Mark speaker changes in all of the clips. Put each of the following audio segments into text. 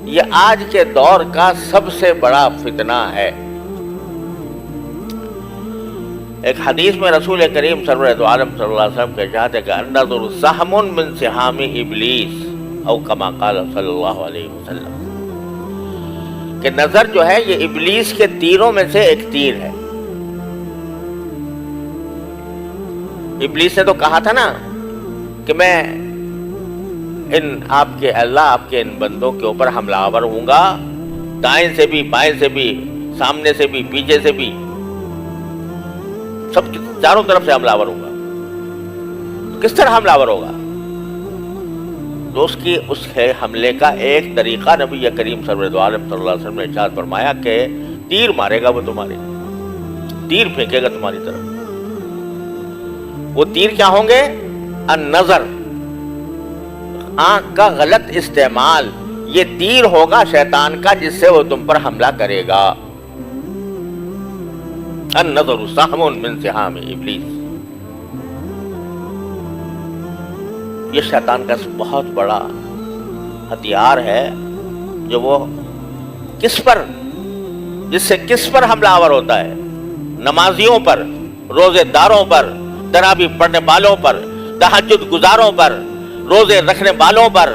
Speaker 1: یہ آج کے دور کا سب سے بڑا فتنہ ہے۔ ایک حدیث میں رسول کریم سرور دو عالم صلی اللہ علیہ وسلم کے ارشاد ہے کہ النظر سہم من سہام ابلیس او کما قال صلی اللہ علیہ وسلم، کہ نظر جو ہے یہ ابلیس کے تیروں میں سے ایک تیر ہے۔ ابلیس نے تو کہا تھا نا کہ میں آپ کے ان بندوں کے اوپر حملہ آور ہوں گا، دائیں سے بھی، بائیں سے بھی، سامنے سے بھی، پیچھے سے بھی، سب چاروں طرف سے حملہ آور ہوں گا۔ کس طرح حملہ آور ہوگا؟ تو اس حملے کا ایک طریقہ نبی کریم صلی اللہ علیہ وسلم نے ارشاد فرمایا کہ تیر مارے گا، وہ تمہارے تیر پھینکے گا تمہاری طرف۔ وہ تیر کیا ہوں گے؟ النظر، آنکھ کا غلط استعمال، یہ تیر ہوگا شیطان کا جس سے وہ تم پر حملہ کرے گا۔ النظر سہم من سہام ابلیس، یہ شیطان کا بہت بڑا ہتھیار ہے جو وہ جس سے کس پر حملہ آور ہوتا ہے؟ نمازیوں پر، روزے داروں پر، تراویح پڑھنے والوں پر، تہجد گزاروں پر، روزے رکھنے والوں پر،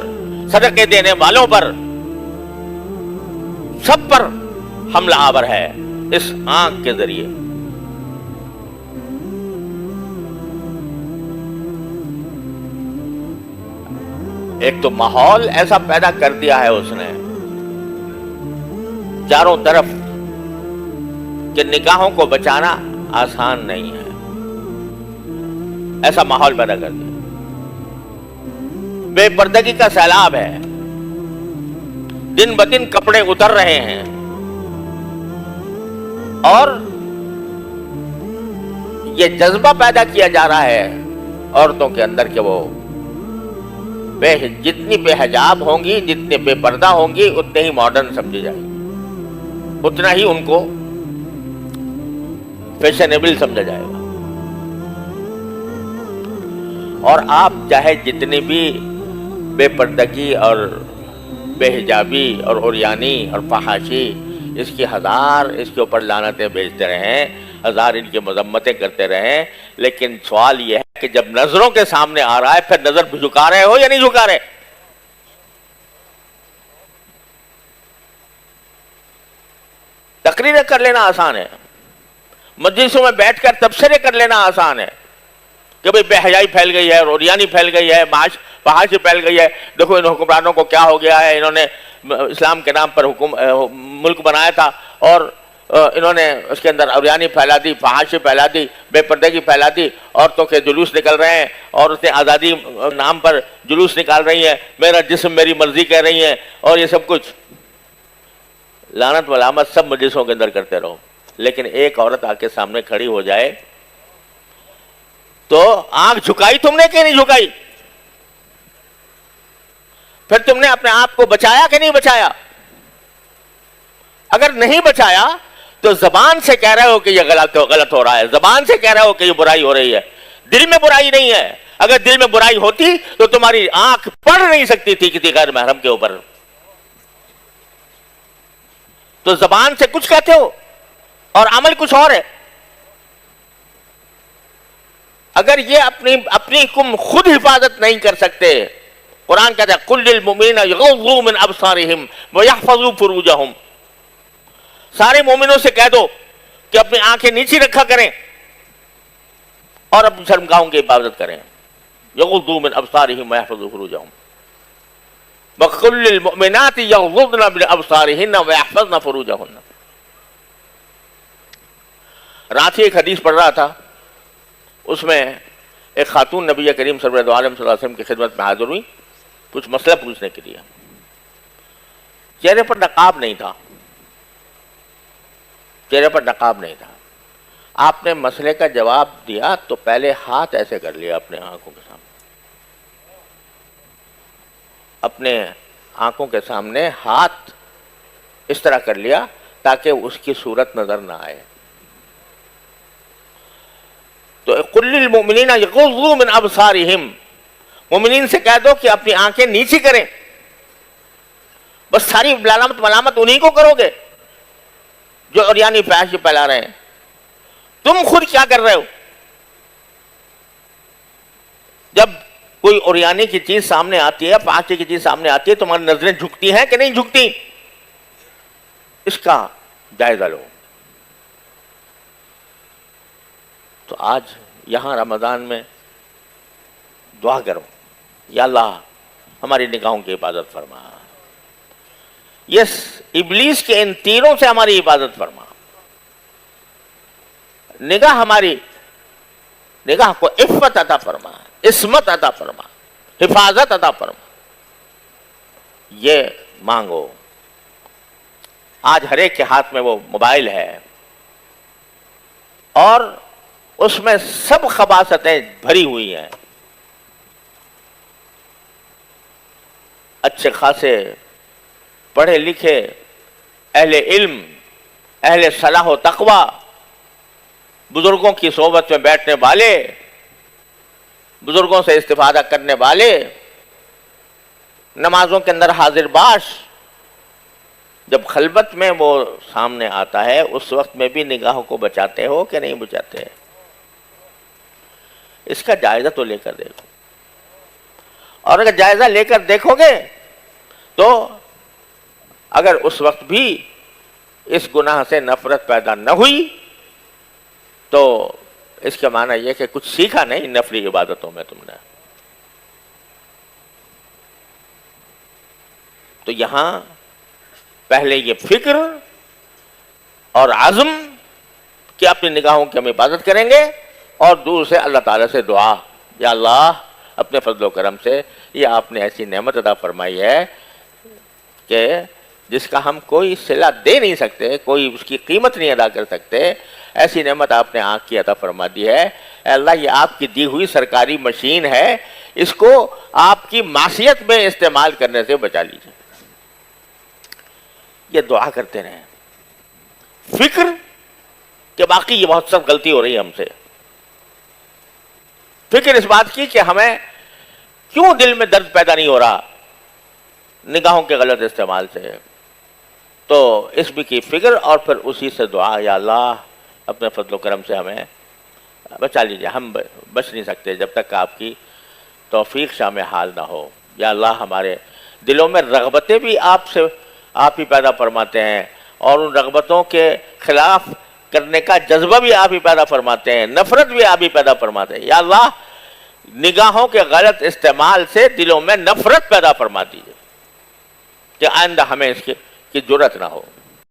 Speaker 1: صدقے دینے والوں پر، سب پر حملہ آور ہے اس آنکھ کے ذریعے۔ ایک تو ماحول ایسا پیدا کر دیا ہے اس نے چاروں طرف کہ نگاہوں کو بچانا آسان نہیں ہے، ایسا ماحول پیدا کر دیا۔ بے پردگی کا سیلاب ہے، دن بدن کپڑے اتر رہے ہیں، اور یہ جذبہ پیدا کیا جا رہا ہے عورتوں کے اندر کہ وہ جتنی بے حجاب ہوں گی، جتنے بے پردہ ہوں گی، اتنے ہی ماڈرن سمجھی جائیں گی، اتنا ہی ان کو فیشنیبل سمجھا جائے گا۔ اور آپ چاہے جتنی بھی بے پردگی اور بے حجابی اور عریانی اور فحاشی اس کے اوپر لعنتیں بھیجتے رہیں، ہزار ان کی مذمتیں کرتے رہیں، لیکن سوال یہ ہے کہ جب نظروں کے سامنے آ رہا ہے پھر نظر جھکا رہے ہو یا نہیں جھکا رہے؟ تقریریں کر لینا آسان ہے، مجلسوں میں بیٹھ کر تبصرے کر لینا آسان ہے کہ بھئی بے حیائی پھیل گئی ہے، عریانی پھیل گئی ہے، فحاشی پھیل گئی ہے، دیکھو ان حکمرانوں کو کیا ہو گیا ہے، انہوں نے اسلام کے نام پر ملک بنایا تھا اور انہوں نے اس کے اندر عریانی پھیلا دی، فحاشی پھیلا دی، بے پردگی پھیلا دی، عورتوں کے جلوس نکل رہے ہیں، عورتیں آزادی نام پر جلوس نکال رہی ہیں، میرا جسم میری مرضی کہہ رہی ہیں، اور یہ سب کچھ لعنت ملامت سب مجلسوں کے اندر کرتے رہو، لیکن ایک عورت آ کے سامنے کھڑی ہو جائے تو آنکھ جھکائی تم نے کہ نہیں جھکائی؟ پھر تم نے اپنے آپ کو بچایا کہ نہیں بچایا؟ اگر نہیں بچایا تو زبان سے کہہ رہے ہو کہ یہ غلط ہو رہا ہے، زبان سے کہہ رہے ہو کہ یہ برائی ہو رہی ہے، دل میں برائی نہیں ہے۔ اگر دل میں برائی ہوتی تو تمہاری آنکھ پڑھ نہیں سکتی تھی کسی غیر محرم کے اوپر۔ تو زبان سے کچھ کہتے ہو اور عمل کچھ اور ہے۔ اگر یہ اپنی خود حفاظت نہیں کر سکتے، قرآن کہتا ہے قُلْ لِلْمُؤْمِنِينَ يَغُضُّوا مِنْ أَبْصَارِهِمْ وَيَحْفَظُوا فُرُوجَهُمْ، سارے مومنوں سے کہہ دو کہ اپنی آنکھیں نیچی رکھا کریں اور اپنی شرمگاہوں کی حفاظت کریں۔ يَغُضُّوا مِنْ أَبْصَارِهِمْ وَيَحْفَظُوا فُرُوجَهُمْ وَقُلْ لِلْمُؤْمِنَاتِ يَغْضُضْنَ مِنْ أَبْصَارِهِنَّ وَيَحْفَظْنَ فُرُوجَهُنَّ۔ رات ہی ایک حدیث پڑھ رہا تھا، اس میں ایک خاتون نبی کریم صلی اللہ علیہ وسلم کی خدمت میں حاضر ہوئی کچھ مسئلہ پوچھنے کے لیے۔ چہرے پر نقاب نہیں تھا، چہرے پر نقاب نہیں تھا۔ آپ نے مسئلے کا جواب دیا تو پہلے ہاتھ ایسے کر لیا اپنے آنکھوں کے سامنے، اپنے آنکھوں کے سامنے ہاتھ اس طرح کر لیا تاکہ اس کی صورت نظر نہ آئے۔ تو قُلْ لِلْمُؤْمِنِينَ يَغُضُّوا مِنْ أَبْصَارِهِمْ، مومنین سے کہہ دو کہ اپنی آنکھیں نیچی کریں، اور ساری ملامت انہی کو کرو گے جو عریانی فحاشی پھیلا رہے ہیں. تم خود کیا کر رہے ہو؟ جب کوئی عریانی کی چیز سامنے آتی ہے، فحاشی کی چیز سامنے آتی ہے، تمہاری نظریں جھکتی ہیں کہ نہیں جھکتی؟ اس کا جائزہ لو. تو آج یہاں رمضان میں دعا کرو، یا اللہ ہماری نگاہوں کی حفاظت فرما. یس، ابلیس کے ان تیروں سے ہماری حفاظت فرما. نگاہ کو عفت عطا فرما، عصمت عطا فرما، حفاظت عطا فرما. یہ مانگو. آج ہر ایک کے ہاتھ میں وہ موبائل ہے اور اس میں سب خباثتیں بھری ہوئی ہیں. اچھے خاصے پڑھے لکھے اہل علم، اہل صلاح و تقوی، بزرگوں کی صحبت میں بیٹھنے والے، بزرگوں سے استفادہ کرنے والے، نمازوں کے اندر حاضر باش، جب خلوت میں وہ سامنے آتا ہے اس وقت میں بھی نگاہوں کو بچاتے ہو کہ نہیں بچاتے؟ اس کا جائزہ تو لے کر دیکھو. اور اگر جائزہ لے کر دیکھو گے تو اگر اس وقت بھی اس گناہ سے نفرت پیدا نہ ہوئی تو اس کا معنی یہ کہ کچھ سیکھا نہیں نفلی عبادتوں میں تم نے. تو یہاں پہلے یہ فکر اور عزم کہ اپنی نگاہوں کی ہم حفاظت کریں گے، اور دور سے اللہ تعالیٰ سے دعا، یا اللہ اپنے فضل و کرم سے یہ آپ نے ایسی نعمت عطا فرمائی ہے کہ جس کا ہم کوئی صلہ دے نہیں سکتے، کوئی اس کی قیمت نہیں ادا کر سکتے. ایسی نعمت آپ نے آنکھ کی عطا فرما دی ہے. اے اللہ یہ آپ کی دی ہوئی سرکاری مشین ہے، اس کو آپ کی معصیت میں استعمال کرنے سے بچا لیجیے. یہ دعا کرتے رہیں. فکر کہ باقی یہ بہت سب غلطی ہو رہی ہے ہم سے. فکر اس بات کی کہ ہمیں کیوں دل میں درد پیدا نہیں ہو رہا نگاہوں کے غلط استعمال سے. تو اس بھی کی فکر اور پھر اسی سے دعا، یا اللہ اپنے فضل و کرم سے ہمیں بچا لیجیے. ہم بچ نہیں سکتے جب تک آپ کی توفیق شامل حال نہ ہو. یا اللہ ہمارے دلوں میں رغبتیں بھی آپ ہی پیدا فرماتے ہیں، اور ان رغبتوں کے خلاف کرنے کا جذبہ بھی آپ ہی پیدا فرماتے ہیں، نفرت بھی آپ ہی پیدا فرماتے ہیں. یا اللہ نگاہوں کے غلط استعمال سے دلوں میں نفرت پیدا فرما دیجیے کہ آئندہ ہمیں اس کی جرأت نہ ہو.